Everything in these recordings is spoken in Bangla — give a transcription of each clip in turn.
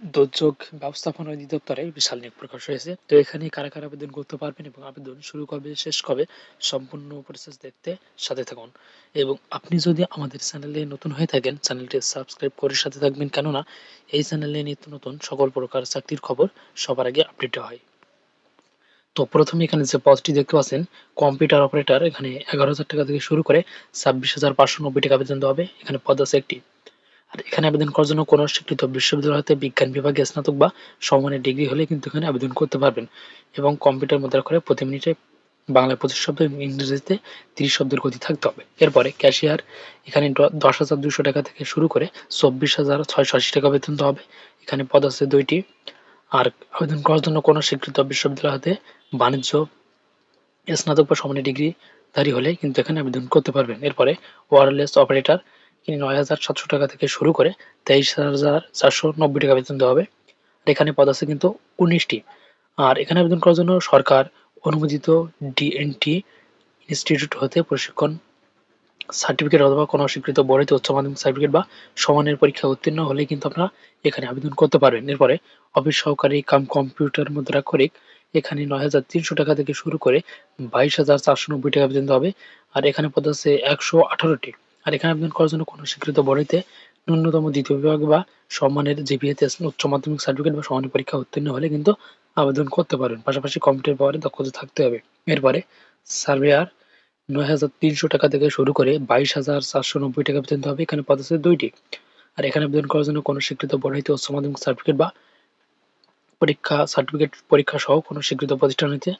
দুর্যোগ ব্যবস্থাপনা অধিদপ্তরে বিশাল নিয়োগ প্রকাশ হয়েছে। তো এখানে কারা কারা আবেদন করতে পারবেন এবং আবেদন শুরু কবে শেষ কবে সম্পূর্ণ প্রসেস দেখতে সাথে থাকুন। এবং আপনি যদি আমাদের চ্যানেলে নতুন হয়ে থাকেন, চ্যানেলটি সাবস্ক্রাইব করে সাথে থাকবেন, কেননা এই চ্যানেলে নিত্য নতুন সকল প্রকার চাকরির খবর সবার আগে আপডেট হয়। তো প্রথমে এখানে যে পদটি দেখতে পাচ্ছেন, কম্পিউটার অপারেটর, এখানে 11,000 টাকা থেকে শুরু করে 26,590 টাকা বেতন দেওয়া হবে। এখানে পদ আছে একটি। আর এখানে আবেদন করার জন্য কোনো স্বীকৃত বিশ্ববিদ্যালয় হতে বিজ্ঞান বিভাগে স্নাতক বা সমমানের ডিগ্রি হলে কিন্তু এখানে আবেদন করতে পারবেন। এবং কম্পিউটার মুদ্রা করে প্রতি মিনিটে বাংলায় 25 শব্দ এবং ইংরেজিতে 30 শব্দের গতি থাকতে হবে। এরপরে ক্যাশিয়ার, এখানে 10,200 টাকা থেকে শুরু করে 24,680 টাকা বেতন দেওয়া হবে। এখানে পদ আছে 2টি। আর আবেদন করার জন্য কোনো স্বীকৃত বিশ্ববিদ্যালয় হতে বাণিজ্য স্নাতক বা সমানের ডিগ্রিধারী হলে কিন্তু এখানে আবেদন করতে পারবেন। এরপরে ওয়্যারলেস অপারেটর, তিনি 9,700 টাকা থেকে শুরু করে 23,490 টাকা বেতন দেওয়া হবে। আর এখানে পদ আছে কিন্তু 19টি। আর এখানে আবেদন করার জন্য সরকার অনুমোদিত ডিএনটি ইনস্টিটিউট হতে প্রশিক্ষণ সার্টিফিকেট অথবা কোনো স্বীকৃত বোর্ড হতে উচ্চ মাধ্যমিক সার্টিফিকেট বা সমানের পরীক্ষায় উত্তীর্ণ হলে কিন্তু আপনারা এখানে আবেদন করতে পারবেন। এরপরে অফিস সহকারী কাম কম্পিউটার মুদ্রাক্ষরিক, এখানে 9,300 টাকা থেকে শুরু করে 22,490 টাকা পর্যন্ত হবে। আর এখানে পদ আছে 118টি। আর এখানে আবেদন করার জন্য কোনো স্বীকৃত বোর্ডে ন্যূনতম দ্বিতীয় বিভাগ বা সম্মানের জিপিএতে উচ্চ মাধ্যমিক সার্টিফিকেট বা সমানের পরীক্ষা উত্তীর্ণ হলে কিন্তু আবেদন করতে পারবেন। পাশাপাশি কম্পিউটার পাওয়ারে দক্ষতা থাকতে হবে। এরপরে সার্ভেয়ার, 9,300 টাকা থেকে শুরু করে 22,490 টাকা পর্যন্ত হবে। এখানে পদ আছে 2টি। আর এখানে আবেদন করার জন্য কোনো স্বীকৃত বোর্ড হইতে উচ্চ মাধ্যমিক সার্টিফিকেট বা পরীক্ষা সহ কোনো স্বীকৃত প্রতিষ্ঠান হইতে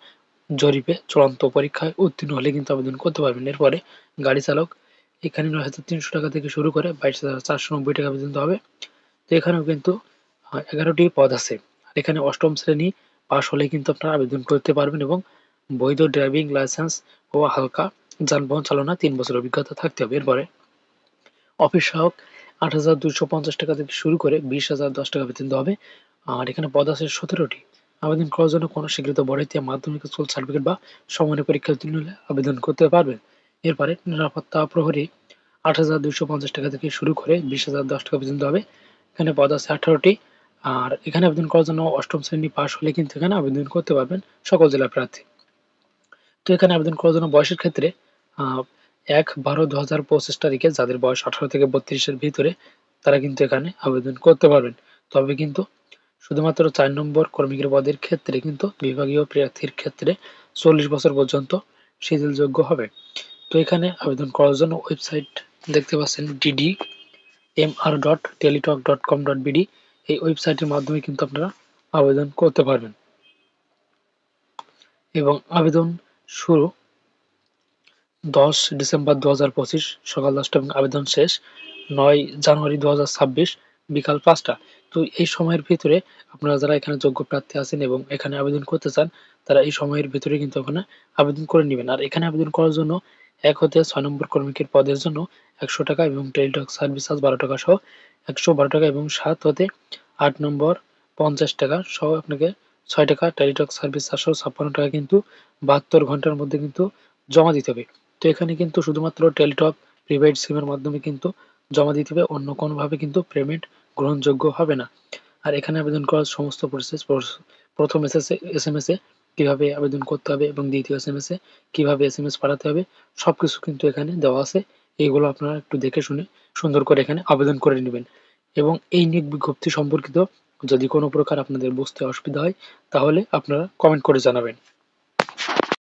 জরিপে চূড়ান্ত পরীক্ষায় উত্তীর্ণ হলে কিন্তু আবেদন করতে পারবেন। এরপরে গাড়ি চালক, এখানে 9,300 টাকা থেকে শুরু করে 22,490 টাকা পর্যন্ত হবে। তো এখানেও কিন্তু 11টি পদ আছে। আর এখানে 8ম শ্রেণী পাশ হলে কিন্তু আপনারা আবেদন করতে পারবেন এবং বৈধ ড্রাইভিং লাইসেন্স ও হালকা যানবাহন চালনা 3 বছর অভিজ্ঞতা থাকতে হবে। এরপরে অফিস সহায়ক, 8,250 টাকা থেকে শুরু করে 20,010 টাকা বেতন দেওয়া হবে। আর এখানে পদ আছে 17টি। আবেদন করার জন্য কোনো স্বীকৃত বোর্ড হইতে মাধ্যমিক স্কুল সার্টিফিকেট বা সমমানের পরীক্ষায় উত্তীর্ণ হলে আবেদন করতে পারবেন। এরপরে নিরাপত্তা প্রহরী, 8,250 টাকা থেকে শুরু করে 20,010 টাকা পর্যন্ত হবে। এখানে পদ আছে 18টি। আর এখানে আবেদন করার জন্য 8ম শ্রেণী পাশ হলে কিন্তু এখানে আবেদন করতে পারবেন সকল জেলার প্রার্থী। তো এখানে আবেদন করার জন্য বয়সের ক্ষেত্রে 1/12/2025 তারিখে যাদের বয়স 18 থেকে 32-এর ভিতরে তারা কিন্তু এখানে আবেদন করতে পারবেন। তবে কিন্তু শুধুমাত্র 4 নম্বর কর্মীর পদের ক্ষেত্রে কিন্তু বিভাগীয় প্রার্থীর ক্ষেত্রে 40 বছর পর্যন্ত শিথিলযোগ্য হবে। তো এখানে আবেদন করার জন্য ওয়েবসাইট দেখতে পাচ্ছেন ddmr.teletalk.com.bd, এই ওয়েবসাইটের মাধ্যমে কিন্তু আপনারা আবেদন করতে পারবেন। এবং আবেদন শুরু 10 ডিসেম্বর 2025 সকাল 10টা এবং আবেদন শেষ 9 জানুয়ারি 2026 বিকাল 5টা। তো এই সময়ের ভিতরে আপনারা যারা এখানে যোগ্য প্রার্থী আছেন এবং এখানে আবেদন করতে চান, তারা এই সময়ের ভিতরে কিন্তু ওখানে আবেদন করে নেবেন। আর এখানে আবেদন করার জন্য 1 হতে 6 নম্বর কর্মীকের পদের জন্য 100 টাকা এবং টেলিটক সার্ভিস চার্জ 12 টাকা সহ 112 টাকা এবং 7 হতে 8 নম্বর 50 টাকা সহ আপনাকে 6 টাকা টেলিটক সার্ভিস চার্জ সহ 56 টাকা কিন্তু 72 ঘন্টার মধ্যে কিন্তু জমা দিতে হবে। তো এখানে কিন্তু শুধুমাত্র টেলিটক প্রিপেইড সিমের মাধ্যমে কিন্তু জমা দিতে হবে, অন্য কোনোভাবে কিন্তু পেমেন্ট গ্রহণযোগ্য হবে না। আর এখানে আবেদন করার সমস্ত প্রসেস, প্রথম এসএমএস এ কিভাবে আবেদন করতে হবে এবং দ্বিতীয় এসএমএস এ কিভাবে এসএমএস পাঠাতে হবে সবকিছু কিন্তু এখানে দেওয়া আছে। এইগুলো আপনারা একটু দেখে শুনে সুন্দর করে এখানে আবেদন করে নেবেন। এবং এই নিয়োগ বিজ্ঞপ্তি সম্পর্কিত যদি কোনো প্রকার আপনাদের বুঝতে অসুবিধা হয় তাহলে আপনারা কমেন্ট করে জানাবেন।